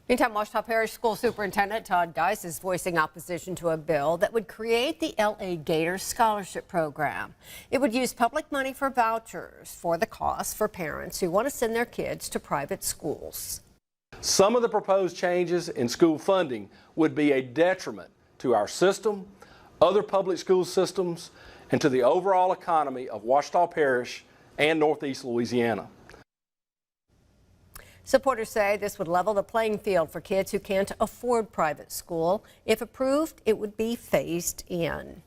Meantime, Ouachita Parish School Superintendent Todd Geis is voicing opposition to a bill that would create the LA Gators Scholarship Program. It would use public money for vouchers for the cost for parents who want to send their kids to private schools. Some of the proposed changes in school funding would be a detriment to our system, other public school systems, and to the overall economy of Ouachita Parish and Northeast Louisiana. Supporters say this would level the playing field for kids who can't afford private school. If approved, it would be phased in.